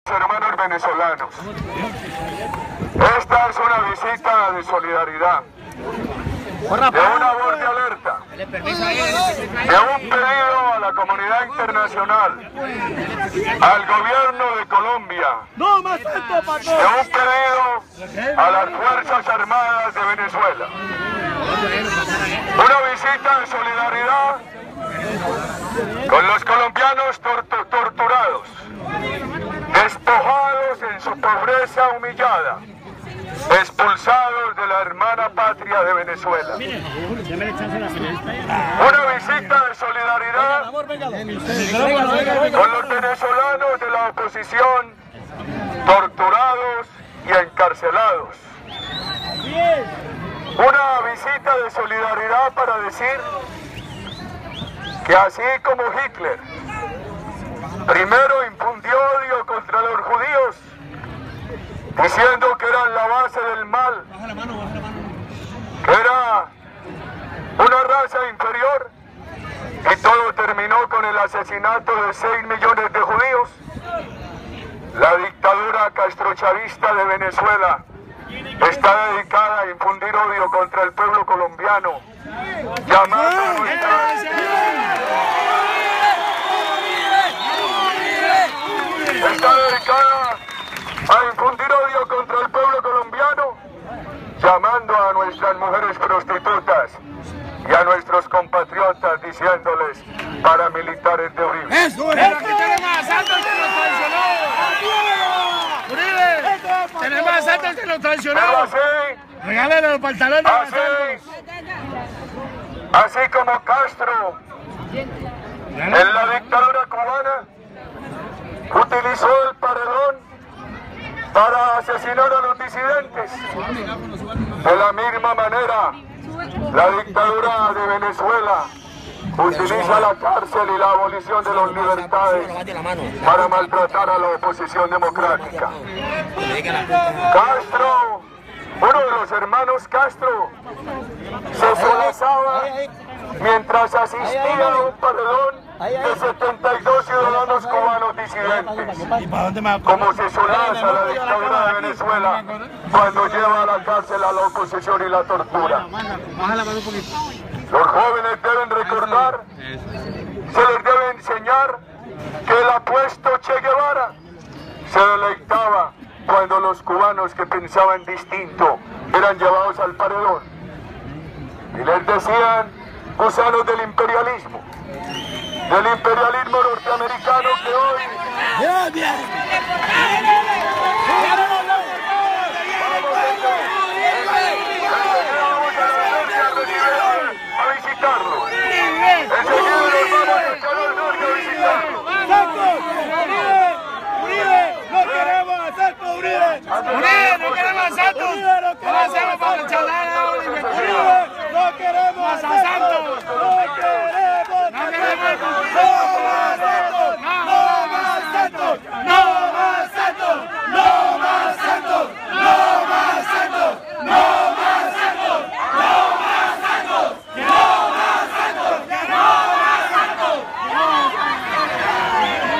Hermanos venezolanos, esta es una visita de solidaridad, de una voz de alerta, de un pedido a la comunidad internacional, al gobierno de Colombia, de un pedido a las Fuerzas Armadas de Venezuela. Una visita de solidaridad con los colombianos torturados, despojados en su pobreza humillada, expulsados de la hermana patria de Venezuela. Una visita de solidaridad con los venezolanos de la oposición, torturados y encarcelados. Una visita de solidaridad para decir que así como Hitler primero infundió odio contra los judíos, diciendo que eran la base del mal, que era una raza inferior, y todo terminó con el asesinato de 6 millones de judíos. La dictadura castrochavista de Venezuela está dedicada a infundir odio contra el pueblo colombiano, llamando a está dedicada a infundir odio contra el pueblo colombiano, llamando a nuestras mujeres prostitutas y a nuestros compatriotas diciéndoles paramilitares de Uribe. ¡Eso! ¡Pero aquí tenemos a Santos que nos traicionó! ¡Uribe! ¡Tenemos a Santos que nos traicionó! ¡Regálale los pantalones a Santos! Así como Castro, en la dictadura cubana, utilizó el paredón para asesinar a los disidentes. De la misma manera, la dictadura de Venezuela utiliza la cárcel y la abolición de las libertades para maltratar a la oposición democrática. Castro, uno de los hermanos Castro, se solazaba mientras asistía a un paredón de 72 ciudadanos cubanos disidentes. Como se solaza la dictadura de Venezuela cuando lleva a la cárcel a la oposición y la tortura. Los jóvenes deben recordar, se les debe enseñar que el apuesto Che Guevara se deleitaba cuando los cubanos que pensaban distinto eran llevados al paredón. Y les decían gusanos del imperialismo norteamericano que hoy... a visitarlo. Enseguida nos vamos al Canal Norte a visitarlo. ¡Uribe! ¡No queremos a Santos, Uribe! ¡Uribe, no queremos a Santos! ¿Qué hacemos para charlar ahora? ¡Uribe, no queremos a Santos! ¡No queremos! ¡No queremos! ¡No más Santos! ¡No más Santos! ¡No más Santos! ¡No más Santos! ¡No más Santos! ¡No más Santos! ¡No más Santos! ¡No más Santos! ¡No más Santos!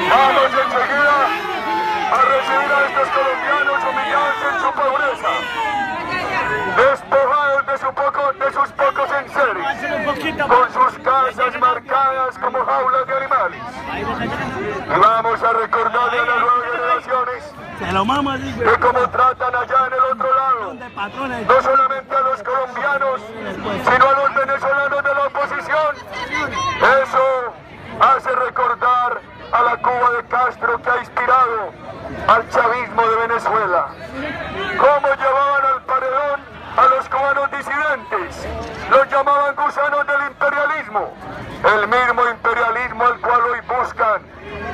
Vamos enseguida a recibir a estos colombianos humillados en su pobreza, despojados de sus pocos enseres, con sus casas marcadas como jaulas de animales. Y vamos a recordarle a las nuevas generaciones que como tratan allá en el otro lado, no solamente a los colombianos, sino a los venezolanos de la oposición, eso hace recordar a la Cuba de Castro que ha inspirado al chavismo de Venezuela. Cómo llevaban al paredón a los cubanos disidentes, los llamaban gusanos del imperialismo, el mismo imperialismo al cual hoy buscan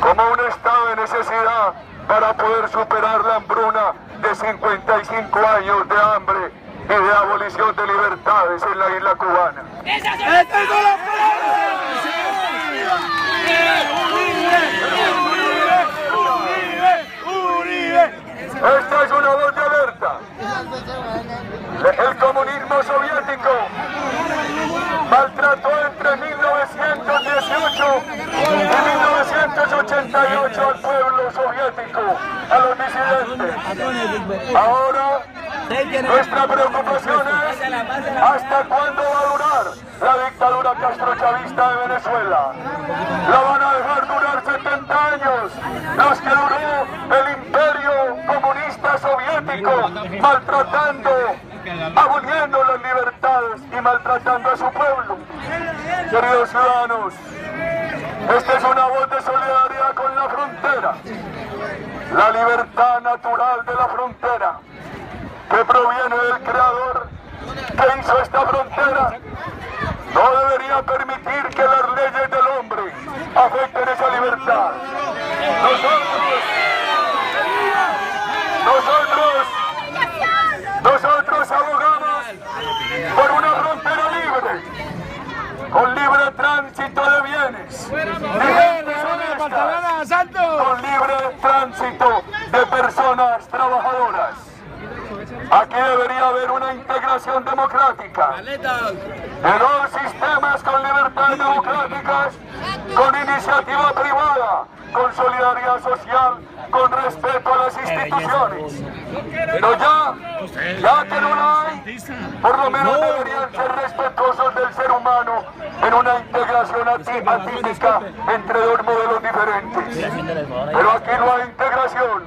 como un estado de necesidad para poder superar la hambruna de 55 años de hambre y de abolición de libertades en la isla cubana. Esta es una voz de alerta. El comunismo soviético maltrató entre 1918 y 1988 al pueblo soviético, a los disidentes. Ahora nuestra preocupación es ¿hasta cuándo va a durar la dictadura castrochavista de Venezuela? ¿La van a dejar durar 70 años? Los que duró el imperio comunista soviético, maltratando, aboliendo las libertades y maltratando a su pueblo. Queridos ciudadanos, esta es una voz de solidaridad con la frontera, la libertad natural de la frontera, que proviene del Creador que hizo esta frontera. No debería permitir que las leyes del hombre afecten esa libertad. Nosotros abogamos por una frontera libre, con libre tránsito de bienes, con libre tránsito de personas trabajadoras. Aquí debería haber una integración democrática de dos sistemas con libertades democráticas, con iniciativa privada, con solidaridad social, con respeto a las instituciones. Pero ya que no la hay, por lo menos deberían ser respetuosos del ser humano en una integración atípica entre dos modelos diferentes. Pero aquí no hay integración,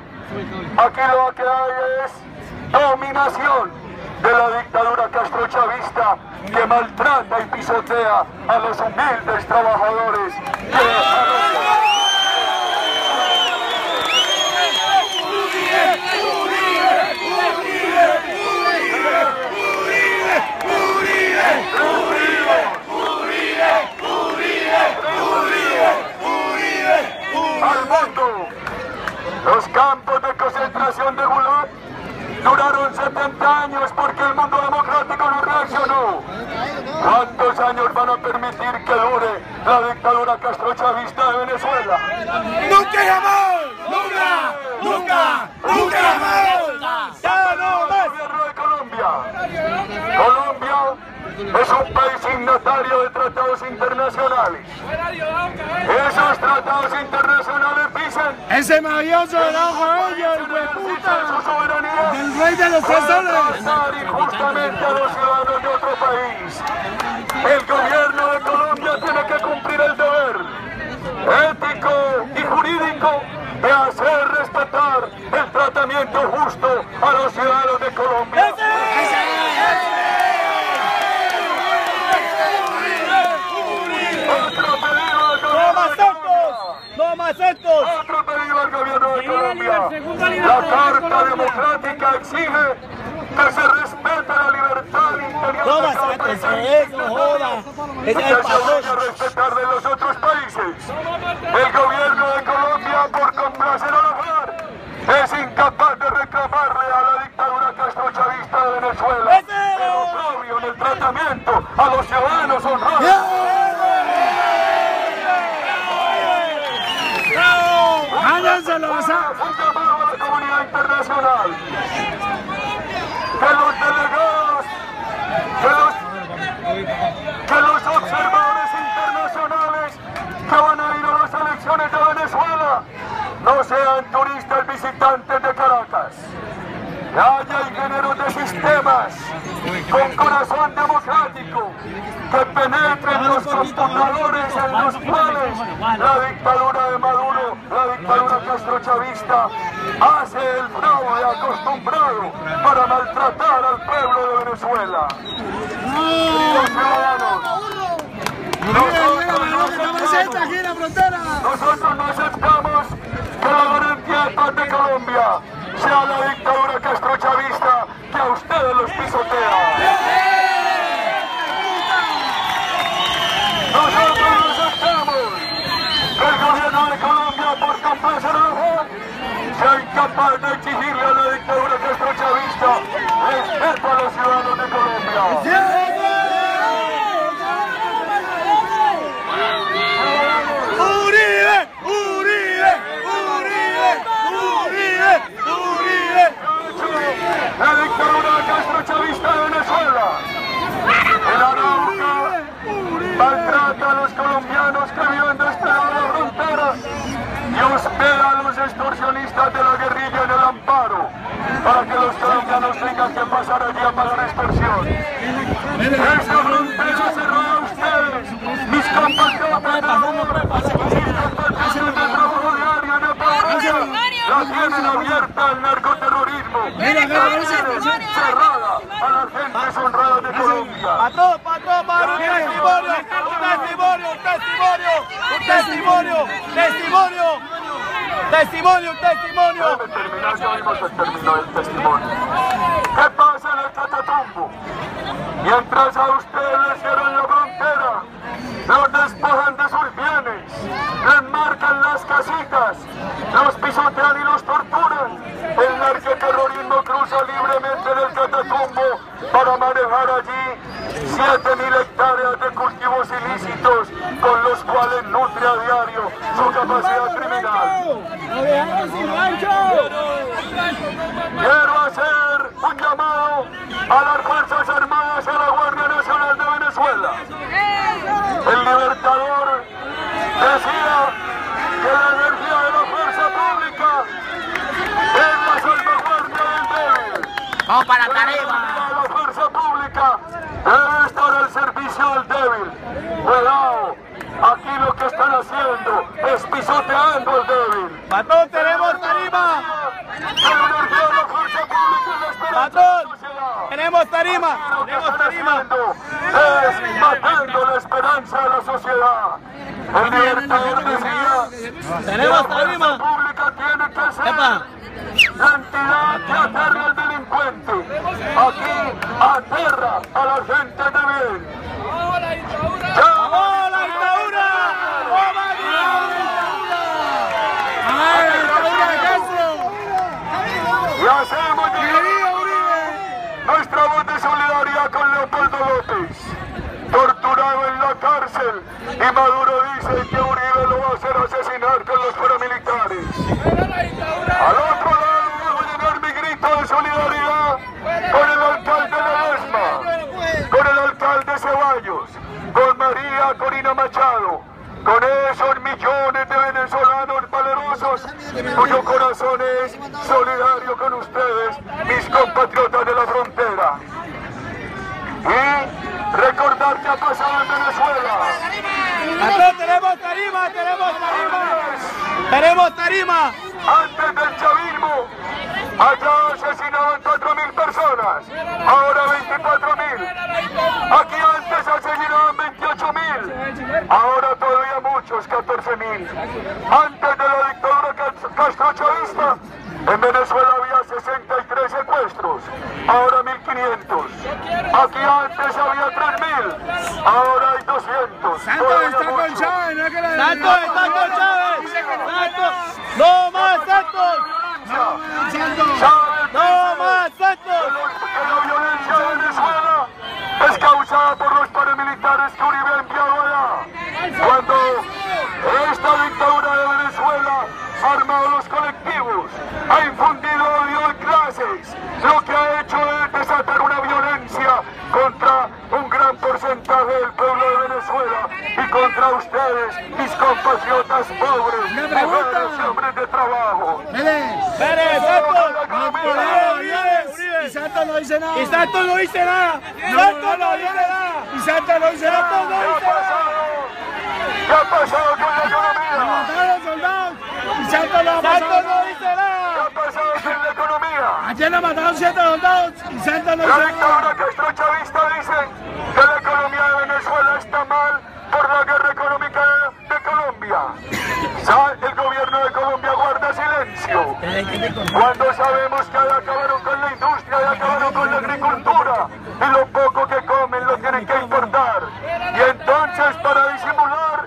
aquí lo que hay es dominación de la dictadura castrochavista que maltrata y pisotea a los humildes trabajadores. Al mundo, los campos de concentración de Gulag duraron 70 años porque el mundo democrático no reaccionó. ¿Cuántos años van a permitir que dure la dictadura castrochavista de Venezuela? ¡Nunca jamás! ¡Nunca! ¡Nunca! ¡Nunca jamás! ¡Ya no más! El gobierno de Colombia. Colombia es un país signatario de tratados internacionales. Esos tratados internacionales dicen ese mavioso del ojo de ellos, el hueputa, del rey de los tres soles. Injustamente a los ciudadanos de otro país. El gobierno de Colombia tiene que cumplir el deber ético y jurídico de hacer respetar el tratamiento justo a los ciudadanos de Colombia. Otro pedido al gobierno de Colombia. La Carta Democrática exige que se respete la libertad interior de cada país. Que se vaya a respetar de los otros países. El gobierno de Colombia, por complacer a la FARC, es incapaz de reclamarle a la dictadura castrochavista de Venezuela el oprobio en el tratamiento a los ciudadanos honrados. ¡Háganselo! Un llamado a la comunidad internacional. Que los delegados, que los observadores internacionales que van a ir a las elecciones de Venezuela no sean turistas visitantes de Caracas. Que haya ingenieros de sistemas con corazón democrático que penetren los computadores en los cuales la dictadura de Maduro, la dictadura castrochavista, hace el fraude acostumbrado para maltratar al pueblo de Venezuela. Los ciudadanos, nosotros no aceptamos que la garantía de paz de Colombia sea la dictadura castrochavista que a ustedes los pisotea. Nosotros no aceptamos que el gobierno de Colombia, por complacer a la FARC, sea incapaz de exigirle a la dictadura castrochavista respeto a los ciudadanos de Colombia. La dictadura castrochavista de Venezuela, el Arauca, maltrata a los colombianos que viven de este lado de la frontera y hospeda a los extorsionistas de la guerrilla en mantienen abierta el narcoterrorismo, cerrada a las gentes honradas de Colombia. Patrón, para un testimonio. Déjame terminar, ya vimos el término del testimonio. ¿Qué pasa en el Catatumbo? Mientras a ustedes les cierran la frontera, los despojan de sus bienes, les marcan las casitas, los pisotean y los torturan. El narcoterrorismo cruza libremente del Catatumbo para manejar allí 7.000 hectáreas de cultivos ilícitos con los cuales nutre a diario su capacidad criminal. Quiero hacer un llamado a las Fuerzas Armadas y a la Guardia Nacional de Venezuela. El Libertador decía que la energía de la fuerza pública es la salvaguardia del débil. Vamos para La energía de la fuerza pública debe estar al servicio del débil. Cuidado, aquí lo que están haciendo es pisoteando al débil. Patrón, tenemos tarima. La energía de la fuerza pública es la esperanza de la sociedad. Tenemos tarima. Lo que están haciendo es matando la esperanza de la sociedad. El Libertador decía Tenemos que la tarima. fuerza pública tiene que ser la entidad que aterra al delincuente. Aquí aterra a la gente de bien. ¡Vamos la dictadura! Y hacemos nuestra voz de solidaridad con Leopoldo López, torturado en la cárcel, y Maduro dice que Uribe lo va a hacer asesinar con los paramilitares. Al otro lado voy a llenar mi grito de solidaridad con el alcalde Ledesma, con el alcalde Ceballos, con María Corina Machado, con esos millones de venezolanos valerosos cuyo corazón es solidario con ustedes, mis compatriotas de la frontera. Y recordar qué ha pasado en Venezuela. Patrón, tenemos tarima. Antes del chavismo, allá asesinaban 4.000 personas, ahora 24.000. Aquí antes asesinaban 28.000, ahora todavía muchos, 14.000. Antes de la dictadura castrochavista, en Venezuela había 63 secuestros, ahora 1.500. Aquí antes había 3.000, ahora hay 200. Santos está con Chávez, no es que la... Santos está con Chávez. Santos. No más Santos. No más Santos. Que la violencia de Venezuela es causada por los paramilitares que Uribe ha enviado allá. Cuando esta dictadura de Venezuela ha armado los colectivos, ha infundido odio de clases, lo que ha hecho es desatar una violencia contra un gran porcentaje del pueblo de Venezuela y contra ustedes, mis compatriotas pobres, mujeres y hombres de trabajo. Pérez, Santos. Y Santos no dice nada. Y Santos no dice nada. Y Santos no dice nada. ¿Qué ha pasado con la economía? Mataron a los soldados. Y Santos no dice ¿Qué nada. ha pasado con la economía? Ayer le mataron 7 soldados y Santos no La dice dictadura nada. castrochavista dice que la economía de Venezuela está mal por la guerra económica de Colombia. El gobierno de Colombia guarda silencio. Cuando sabemos que ya acabaron con la industria, ya acabaron con la agricultura y lo poco que comen lo tienen que importar. Y entonces, para disimular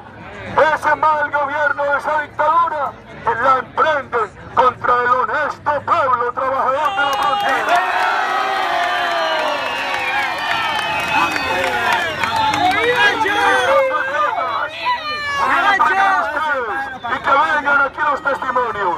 ese mal gobierno de esa dictadura, la emprenden contra el honesto pueblo trabajador de la frontera. Y que vengan aquí los testimonios.